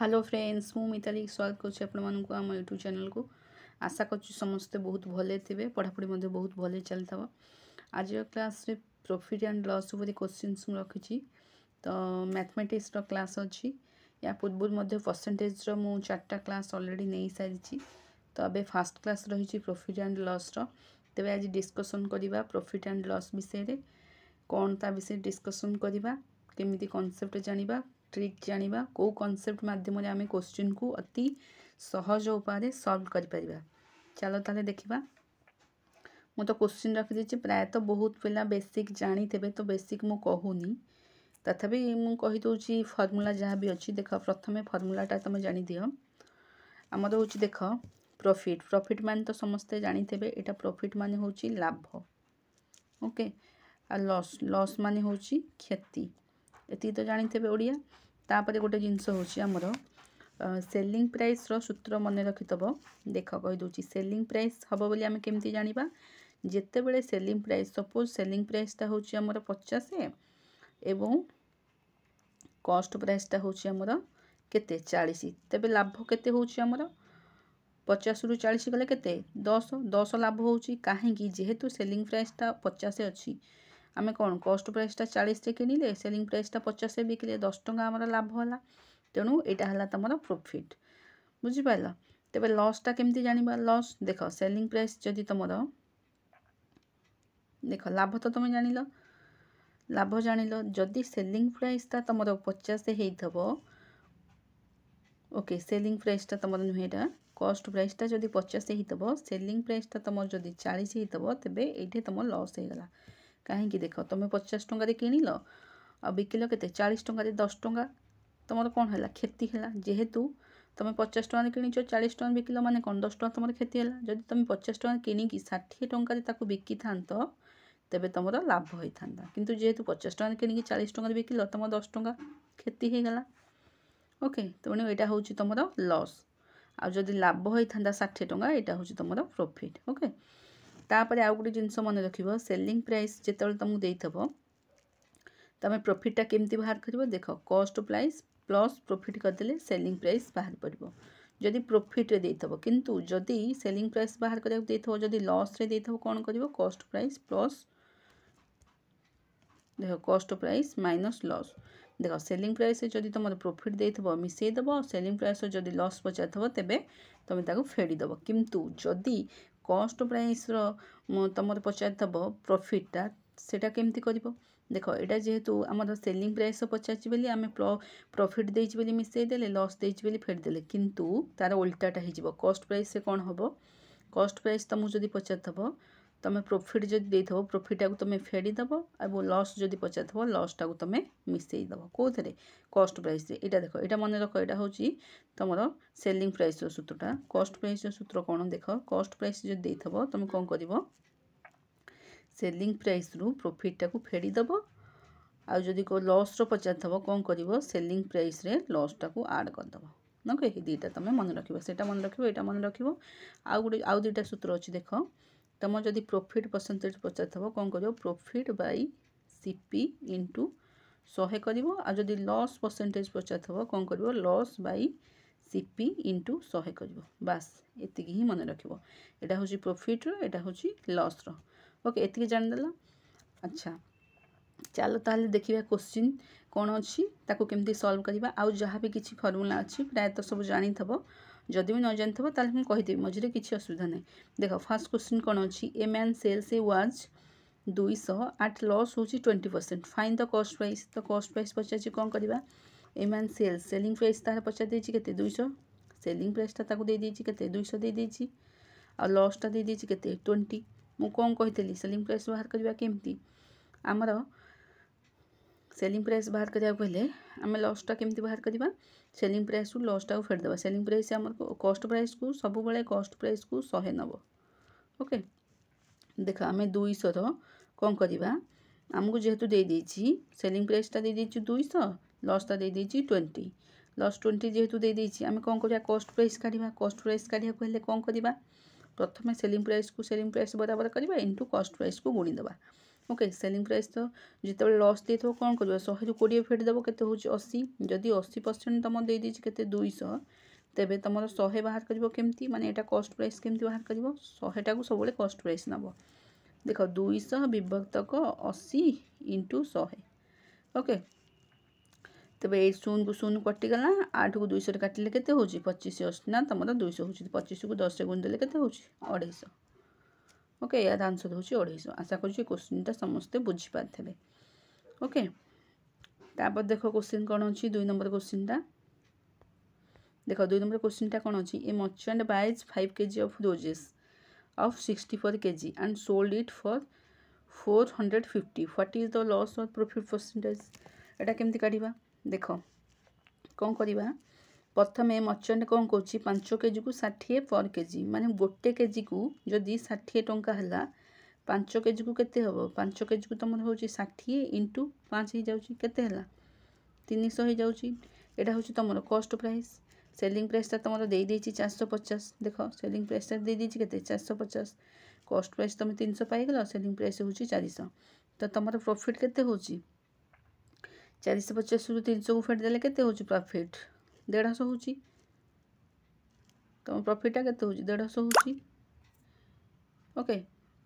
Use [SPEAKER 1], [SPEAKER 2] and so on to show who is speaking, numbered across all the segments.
[SPEAKER 1] Hello friends मु मिताली स्वागत करुच्ची आपको आम यूट्यूब चैनल को। आशा करुच्ची समस्ते बहुत भले थे पढ़ापढ़ी बहुत भले चली था। आज क्लास रे प्रॉफिट एंड लॉस उपर क्वेश्चंस रखी तो मैथमेटिक्स क्लास अच्छी या पूर्व परसेंटेज मु 4टा क्लास ऑलरेडी नहीं सारी तो अबे फास्ट क्लास रही प्रॉफिट एंड लॉस तेरे आज डिस्कशन करवा प्रॉफिट एंड लॉस विषय कौन ता विषय डिस्कशन करवा केमिति कॉन्सेप्ट जानिबा ट्रिक जानिबा को कॉन्सेप्ट माध्यम आम क्वेश्चन को अति सहज उपाय सॉल्व कर परिबा। चलो ताले देखिबा। मु तो क्वेश्चन रखी देछि प्रायतः बहुत पिला बेसिक जानी थे तो बेसिक मु कहूनी तथापि मु कहि दोछि फॉर्मूला जहाँ भी अच्छी देख प्रथमे फॉर्मूलाटा तुम जानी दियो। आमर हूँ देख प्रॉफिट प्रॉफिट मान तो समस्ते जानी थे यहाँ प्रॉफिट मान हूँ लाभ ओके आ लॉस लॉस मान हूँ क्षति ये तो जानी थे ओडिया। तापर गोटे जिनस हूँ आमर सेलिंग प्राइस रो सूत्र मन रखिथब देख कहीदे सेलिंग प्राइस हम बोली आम केमती जानिबा जेते बेले सेलिंग प्राइस सपोज सेलिंग प्राइसटा हूँ आमर 50 एवं कॉस्ट प्राइसटा हूँ आमर केते 40 तेबे लाभ केते हूँ आमर 50 रु 40 गले केते 10 लाभ होउची काहेकि जेहेतु सेलिंग प्राइसटा 50 अच्छी आमे कौन कॉस्ट प्राइसटा 40 रे किनिले सेलिंग प्राइसटा 50 रे बिकिले 10 टंका आमर लाभ होला तेणु एटा हला तमर प्रॉफिट बुझी पाइल। तेबे लॉसटा केमती जानिबा लॉस देख सेलिंग प्राइस जदि तमर देख लाभ तो तुम जानिल लाभ जानिल जदि सेलिंग प्राइसटा तमर 50 हेइथबो ओके सेलिंग प्राइसटा तमर नुहेटा कॉस्ट प्राइसटा जदि 50 हेइथबो सेलिंग प्राइसटा तमर जदि 40 हेइथबो तेबे एठी तमर लॉस हेगला कहीं देख तुम 50 टंका किनिल आ बिकिल के 40 टंका 10 टंका तुम कौन है क्षति है जेहेतु तुम 50 टंका किच 40 टंका बिकिल माने कौन 10 टंका तुम क्षति है जदि तुम 50 टंका किनिकी 60 टंका बिकी था तेबे तुम लाभ होता किंतु जेहेतु 50 टंका किनिकी 40 टंका बिकिल तुम 10 टंका क्षति होगला ओके तेणु यहाँ हूँ तुम लॉस आदि लाभ होता 60 टंका यहाँ हूँ तुम प्रॉफिट ओके। तापर आउ गोटे जिनस मन रख सेलिंग प्राइस जिते तुमको देथब तुम प्रॉफिटा केमती बाहर कर देख कॉस्ट प्राइस प्लस प्रॉफिट करदे सेलिंग प्राइस बाहर पड़ो जदि प्रॉफिट रे देथब किंतु जदि सेलिंग प्राइस बाहर करिया देथब जदि लॉस रे देथब कौन कर कॉस्ट प्राइस प्लस देख कॉस्ट प्राइस माइनस लॉस देख सेलिंग प्राइस जदि तुम प्रॉफिट देथब मिसेदब सेलिंग प्राइस जदि लॉस पचार तेबे तुम ताको फेड़ीदब किंतु जदि कॉस्ट प्राइस तुम पचार प्रॉफिटा सेटा केमती कर देख यहाँ जेहेतु आम सेलिंग प्राइस पचार बोली आम प्रॉफिट देली मिसेदेले लॉस देली फेड़देले किंतु तार उल्टाटा हो कॉस्ट प्राइस से कौन हम कॉस्ट प्राइस तुमको जदि पचार तुम प्रॉफिट जदि देथब प्रॉफिटा को तुम फेड़ीदब और लॉस जदि पचार लॉसटा को तुम मिसेदब कौन कॉस्ट प्राइस यहाँ देख यहाँ मन रख यहाँ हूँ तुम सेलिंग प्राइस सूत्रटा कॉस्ट प्राइस सूत्र कौन देख कॉस्ट प्राइस जदि देथब तुम कौन कर सेलिंग प्राइस रु प्रॉफिटा को फेड़ीदब आउ जदि को लॉस रो पचार कौन कर सेलिंग प्राइस रे लॉसटा को आड करदब ओके दुईटा तुम मन रख मन रख यहाँ मन रख आउ गोटे आउ दुईटा सूत्र अच्छी देख तुम जदि प्रॉफिट परसेंटेज पचार कौन कर प्रॉफिट बाय सीपी इंटू 100 कर जदि लॉस परसेंटेज पचार कौन कर लॉस बाय सीपी इंटू 100 कर बास एति ही मन रख यहाँ हूँ प्रॉफिट रो यहाँ हूँ लॉस रो ओके एति जानिदेल। अच्छा चलो ताहले देखिए क्वेश्चन कौन अच्छी ताको केमती सॉल्व करवा आउ जहाँ भी किसी फॉर्मूला अच्छी प्रायतः सब जानी थबो जदि भी न जानी थबो ताहले मैं कहिदेबी मझे किसी असुविधा नहीं। देख फर्स्ट क्वेश्चन कौन अच्छी a man sells a watch 200 at loss हूँ 20% फाइन द कॉस्ट प्राइस तो कॉस्ट प्राइस पचार कौन करवा a man sells selling price तार पचार देछि केते 200 सेलिंग प्राइसटा ताको दे देछि केते 200 दे देछि आ लॉसटा दे देछि केते 20 मु कौन कही सेलिंग प्राइस बाहर करवा केमती आमर सेलिंग प्राइस बाहर करिया कहले आम लॉसटा केमती बाहर करवा सेलिंग प्राइस को लॉसटा को फेरदेबा सेलिंग प्राइस आम कॉस्ट प्राइस को सब बेले कॉस्ट प्राइस को 100 नब ओके देख आम 200 कौन करवा आमको जेहेतु दे देछि सेलिंग प्राइसटा दे देछि 200 लॉसटा दे देछि 20 लॉस 20 जेहेतु दे देछि आम कौन करवा कॉस्ट प्राइस काढ़ा कॉस्ट प्राइस काढ़ा कहले कौन करवा प्रथम सेलिंग प्राइस को सेलिंग प्राइस बराबर करवा इंटू कॉस्ट प्राइस को गुणीदेवा ओके सेलिंग प्राइस तो जिते लॉस दे कौन कर 100 रु 20 फेडिदेव के 80 जदि 80% तुम दे के 200 तेबे तुम 100 बाहर कर केमती माने एटा कॉस्ट प्राइस केमती बाहर कर 100 को सब कॉस्ट प्राइस नब देख 200 विभक्तक 80 इंटू 100 ओके तेज ये 0 को 0 कटिगला 8 को 200 काटिले केते होची 25 80 ना तुम 200 होची 25 को 10 गुण देले केते होची 250 ओके यार आंसर होची 250 आशा करूँ क्वेश्चन समस्ते बुझी पारे ओके तापर देख क्वेश्चन कौन अच्छी 2 नंबर क्वेश्चन देख 2 नंबर क्वेश्चन कौन अच्छी a merchant buys 5 kg of roses of 64 kg and sold it for 450 what is the loss or profit percentage एटा केमती काढ़ा देख कौन करवा प्रथम मर्चेंट कौन कौच 5 kg को 60 पर केजी माने गोटे केजी को जदि 60 टंका है 5 kg को केते हम 5 kg को तुम हो 60 इंटू 5 हो जाए 300 हो जाए यहाँ हूँ तुम कॉस्ट प्राइस सेलिंग प्राइस तुम दे 450 देख सेलिंग प्राइस दे के 450 कॉस्ट प्राइस तुम 300 पाइगल सेलिंग प्राइस हूँ 400 तो तुम प्रॉफिट केते हो 450 रु 300 को फेट देले केते हो प्रॉफिट 150 हो तुम प्रॉफिटा केते हो 150 हो ओके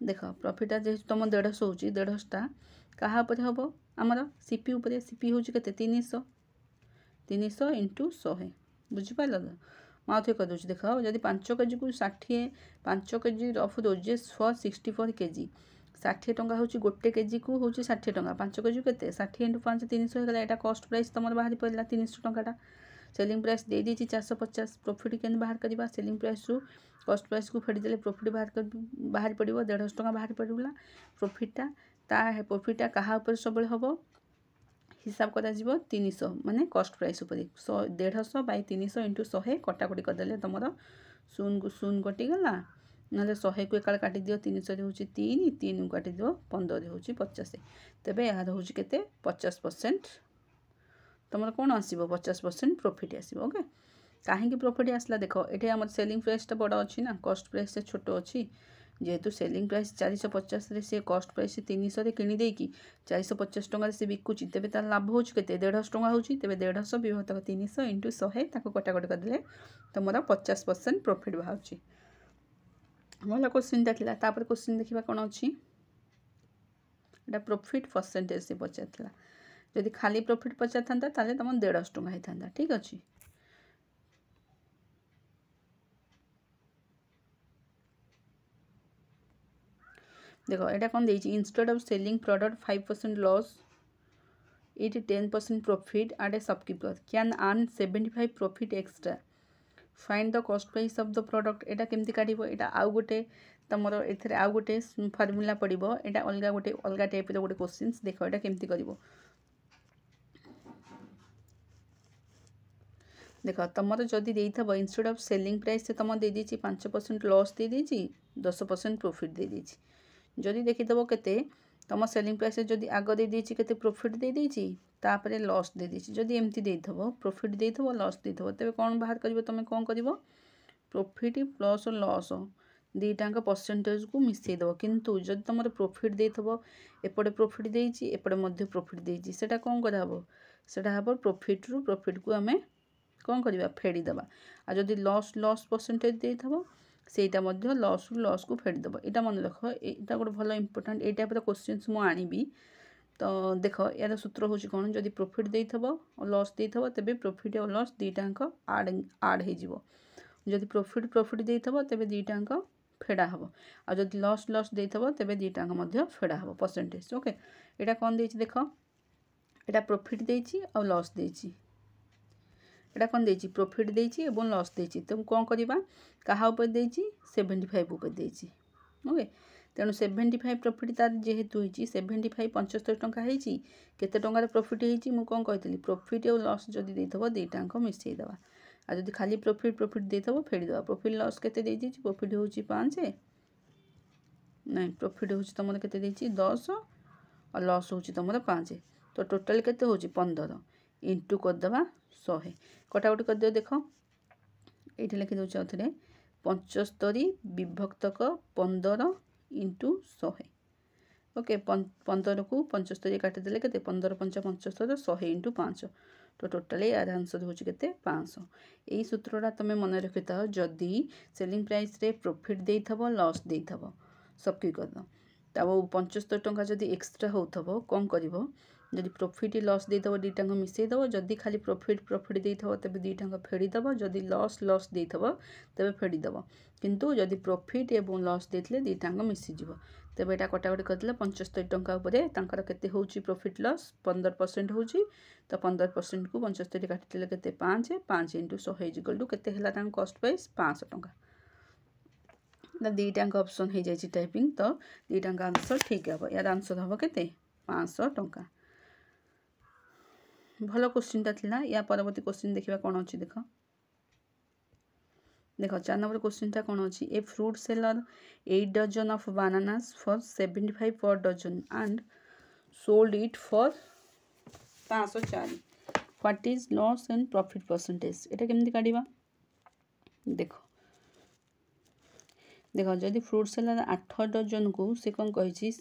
[SPEAKER 1] देख प्रॉफिटा जेहेतु तुम 150 हो 150टा कहा पर हम आमर सीपी उपर सीपी हूँ के 300 300 इंटू 100 बुझिपार माउथ कर दूसरी देख जदि 5 kg को 60 5 kg of roses for 64 kg 60 टंका हूँ गोटे केजी को हूँ 60 टंका 5 kg के 60 इंटू 5 300 होगा यहाँ कॉस्ट प्राइस तुम बाहरी पड़ा 300 टंका सेलिंग प्राइस दे 450 प्रॉफिट के बाहर करवा सेलिंग प्राइस रु कॉस्ट प्राइस को फेड़ी देले प्रॉफिट बाहर पड़ो 150 टंका बाहर पड़ा प्रॉफिटा प्रॉफिटा कहा सब हम हिसाब करा 300 माने कॉस्ट प्राइस उपर 150 बाय 300 इंटू 100 कटाकटी करदे तुम 0 को 0 कटिगला ना 100 को एकाल काटी दियो 300 हूँ 3 3 को काटी दियो 15 हूँ 50 तेबे यार हूँ के 50% तुम कौन आसो 50% प्रॉफिट आसो ओके कहीं प्रॉफिट आसला देख ये आम सेलिंग प्राइसटा बड़ अच्छी ना कॉस्ट प्राइस छोट अच्छी जेहेतु सेलिंग प्राइस 450 से कॉस्ट प्राइस 300 किणीदे 450 टंका से बिकुची तेज तार लाभ हो 150 टंका हो तेज 150 विभक्त 300 इंटू 100 ताको कटाकटी करदे तुम 50% प्रॉफिट बाहर भल क्वेश्चन था तापर क्वेश्चन देखा कौन अच्छी प्रॉफिट परसेंटेज से पचार जदि खाली प्रॉफिट पचार था तुम 150 टंका होता ठीक अच्छे देख यहाँ कौन देती instead of selling product 5% loss it 10% profit at a shopkeeper can earn 75 profit extra find the cost price of the product यहाँ केमती काढ़ यहाँ आउ गोटे तुम ए आउ गोटे फर्मूला पड़ो यहाँ अलग गोटे अलग टाइप गोटे क्वेश्चन देख यहाँ केमती कर देख तुम जदि देथब इंस्टेड ऑफ सेलिंग प्राइस से तुम दे 5% लॉस दे 10% प्रॉफिट दे जदि देखीदेव के तुम सेलिंग प्राइस जदि आग दे के प्रॉफिट दे तापर लॉस दे जदि एमती देथब प्रॉफिट देथब लॉस देथब तेरे कौन बाहर कर तुम कौन कर प्रॉफिट प्लस लॉस दीटाक परसेंटेज को मिसेदेव किंतु जदि तुम प्रॉफिट देथब एपटे प्रॉफिट देती एपटे प्रॉफिट देती सेटा कौन कराब सेटा हम प्रॉफिट रु प्रॉफिट को आम कौन करवा फेड़ीदबा आ जदि लॉस लॉस परसेंटेज देथब सेटा लॉस रु लॉस को फेड़ीदब यहाँ मन रख यहाँ गोटे भल इंपोर्टाट ये टाइप क्वेश्चन मुझे तो देख यार सूत्र हूँ कौन जदि प्रॉफिट देथब और लॉस देथब तेबे प्रॉफिट और लॉस दीटाक आड हो जदि प्रॉफिट प्रॉफिट देथब तेबे दीटाक फेड़ा हम आ जदि लॉस लॉस देथब तेबे दीटाक फेड़ा हम परसेंटेज ओके यहाँ कौन देती देख यहाँ प्रॉफिट देती और लॉस देती यहाँ कौन देती प्रॉफिट देती और लॉस देती तो कौन करवा क्या 75 उपर देती ओके तेणु 75 प्रॉफिट तार जेहेतु 75 75 टंका केते टंकार प्रॉफिट होती मुझे कौन कही प्रॉफिट और लॉस जदि देथब दीटाक मिसेदेवा आ जदि खाली प्रॉफिट प्रॉफिट देथब फेड़ीदेवा प्रॉफिट लॉस केते देती प्रॉफिट हूँ 5 नहीं प्रॉफिट हूँ तुम के 10 और लॉस हूँ तुम 5 तो टोटाल केते हूँ 15 इंटू करदे 100 कटाकटी करदियो देख ये लिखी दूसरे आउे 75 विभक्तक 15 इंटू 100 ओके 15 को 75 काटिदेले के 15 पंच 75 100 इंटू 5 तो टोटाली यार आंसर हो 500 यही सूत्रटा तुम मन रखि था जदि सेलिंग प्राइस रे प्रॉफिट दे थबो लॉस दे थबो सबकी कर तब 75 टंका जदि एक्स्ट्रा होथबो कौन करिवो जदि प्रॉफिट लॉस दे थबो दीटांग मिसई दबो जदि खाली प्रॉफिट दे थबो तबे दीटांग फेडी दबो जदि लॉस दे थबो तबे फेडी दबो किंतु जदि प्रॉफिट एवं लॉस देथिले दीटांग मिसि जिवो तेज यहाँ कटाकटी करदे 75 टंका उपर केते होची प्रॉफिट लॉस 15% होची तो 15% को 75 काटिदेले केते 5 5 इंटू 100 इक्वल टू केते हला तांग कॉस्ट प्राइस 500 टंका ना दीटांग ऑप्शन हो जाई टाइपिंग तो दीटांग आंसर ठीक है यार आंसर हम केते 500 टंका भल क्वेश्चन था या परवर्ती क्वेश्चन देखा कौन अच्छी देख देख 4 नंबर क्वेश्चन टा कौन अच्छी a fruit seller 8 dozen of bananas for 75 per dozen and sold it for 504 what is loss and profit percentage एटा केमती काढिबा देखो देखो जदि फ्रूट सेलर 8 डजन को से कौन कही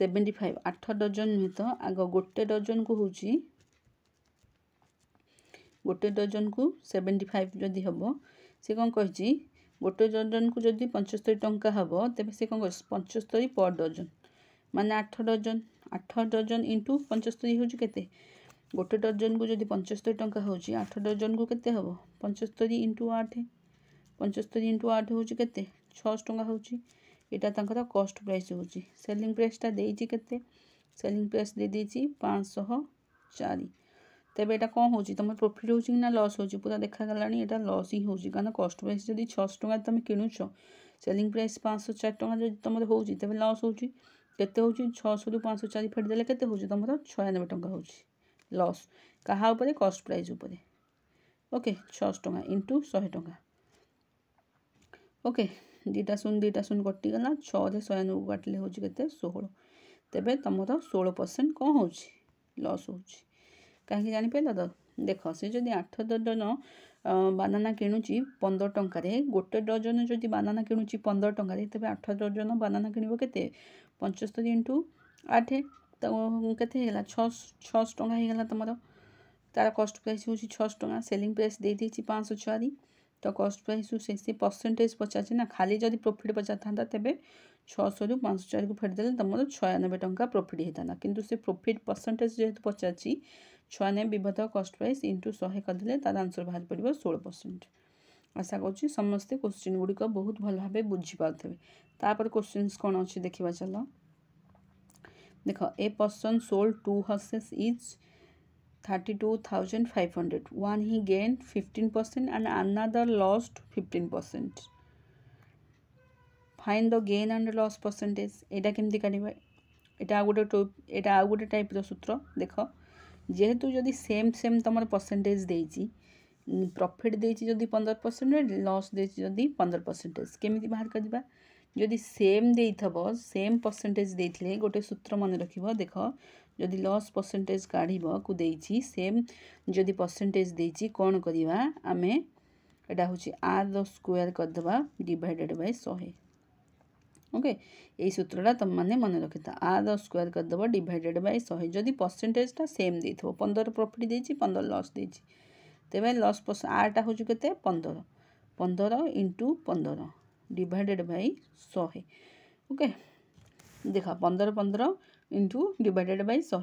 [SPEAKER 1] 75 8 डजन नुहे तो आग गोटे डजन को होची गोटे डजन को 75 जदि हम से कौन कही गोटे डजन को जदि 75 टंका हम तेज से कौन 75 पर डजन माने 8 डजन इंटू 75 हूँ केते गोटे डजन को जदि 75 टंका हो 8 डजन को केते हम 75 इंटू 8 75 इंटू 8 हूँ केते 600 टंका होची एटा तांकर कॉस्ट प्राइस होची सेलिंग प्राइसटा देइची केते सेलिंग प्राइस दे देइची 504 तेज यहाँ कौन हो तुम प्रॉफिट हो ना लॉस हो पूरा देखा गलानी यहाँ लॉस ही हो कारण कॉस्ट प्राइस जब 600 टंका तुम किणुच सेलिंग प्राइस 504 टंका जब तुम हो तेज लॉस हो 600 रु 504 फेटदेले के तुम 96 टंका हो लॉस क्या कॉस्ट प्राइस उपर ओके 600 टंका इंटू 100 टंका ओके दीटा शून्य कटिगला 6 96 काटिले हूँ के 16 तेज तुम 16% कौन हो लॉस हो कहीं जापर तो देख से जब 8 डजन बानाना किणुची 15 टंकार गोटे डजन जदि बानाना किणुची 15 टंकार तेज 8 डजन बानाना किणव के 75 इंटू 8 तो के 600 टंका होगा तुम तार कॉस्ट प्राइस हूँ 600 टंका सेलिंग प्राइस दे दी 504 तो कॉस्ट प्राइस से परसेंटेज पचार ना खाली जदि प्रॉफिट पचार था तेज 600 रु 504 को फेटदेले तुम 96 टंका प्रॉफिट होता ना किंतु से प्रॉफिट परसेंटेज जेहेतु पचार 96 विभक्त कॉस्ट प्राइस इंटू 100 करदे तार आंसर बाहर पड़ो 16%। आशा करुँच समस्ते क्वेश्चन गुड़िक बहुत भल भाव बुझीपारे तापर क्वेश्चन कौन अच्छी देखा चल देख a person sold 2 horses is 32,500 one he gained 15% and another lost 15%. Find the gain and loss percentage एटा केमती काढिबा एटा आ गोटे टाइप रो सूत्र देख जेहेतु जदि सेम तुम परसेंटेज देची प्रॉफिट देची जदि 15% लॉस देची जदि 15% केमिति बाहर करबा जदि सेम देइथबो सेम परसेंटेज देथिले गोटे सूत्र मन रखिबो देख जदि लॉस परसेंटेज काढ़िबो को देची सेम जदि परसेंटेज देची कोन करिबा आमे एटा होची r द स्क्वायर कर देबा डिवाइडेड बाय 100 ओके यही सूत्रटा तुम मैंने मन रखी था r द स्क्वायर कर देबो डिवाइडेड बाय 100 जदि परसेंटेजटा सेम देइथबो 15 प्रॉफिट देची 15 लॉस देची तेबे लॉस r टा होची केते 15 इंटू 15 डिवाइडेड बाय 100 ओके देखा 15 इंटू डिवाइडेड बाय 100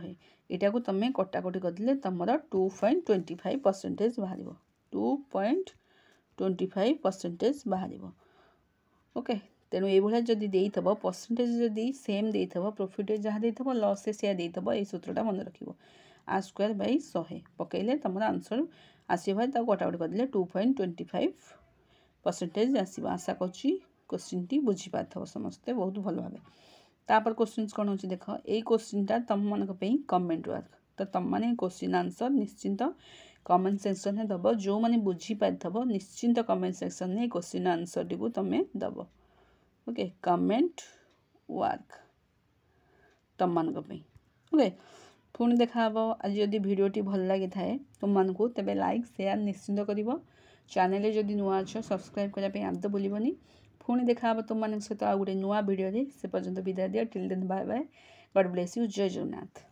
[SPEAKER 1] यहाँ को तुम कटाकटी करदे तुम 2.25% बाहर 2.25% बाहर ओके तेणु ये जदि देइथबो परसेंटेज जदि सेम देइथबो प्रॉफिट जहाँ देइथबो लॉस से सेया देइथबो ए सूत्रटा मन रखिबो r स्क्वायर बाय 100 पकेले तुम आंसर आसीबो कटाकटी करदे 2.25% आसीबो आशा करछि क्वेश्चन टी बुझी पाथबो समस्ते बहुत भल भाबे तापर क्वेश्चन कौन होची देख ए क्वेश्चनटा तुम मानक पई कमेंट वर्क तो तुम माने क्वेश्चन आंसर निश्चिंत कमेंट सेक्शन में दब जो माने बुझी पाथबो निश्चिंत कमेंट सेक्शन में क्वेश्चन आंसर टी को तुम दब ओके कमेंट वर्क तुम मानक पई ओके पुणी देखा आज जदि भिडियोटी भल लगी थाए तुम मानक तेबे लाइक शेयर निश्चिंत करिवो चैनल जदि नुआ अच्छ सब्सक्राइब करने आदि भूलबनी पुणी देखा तुम मान सहित आ गोटे नुआ भिडियो से पर्यंत विदाय दिया till then bye bye God bless you. जय जगन्नाथ।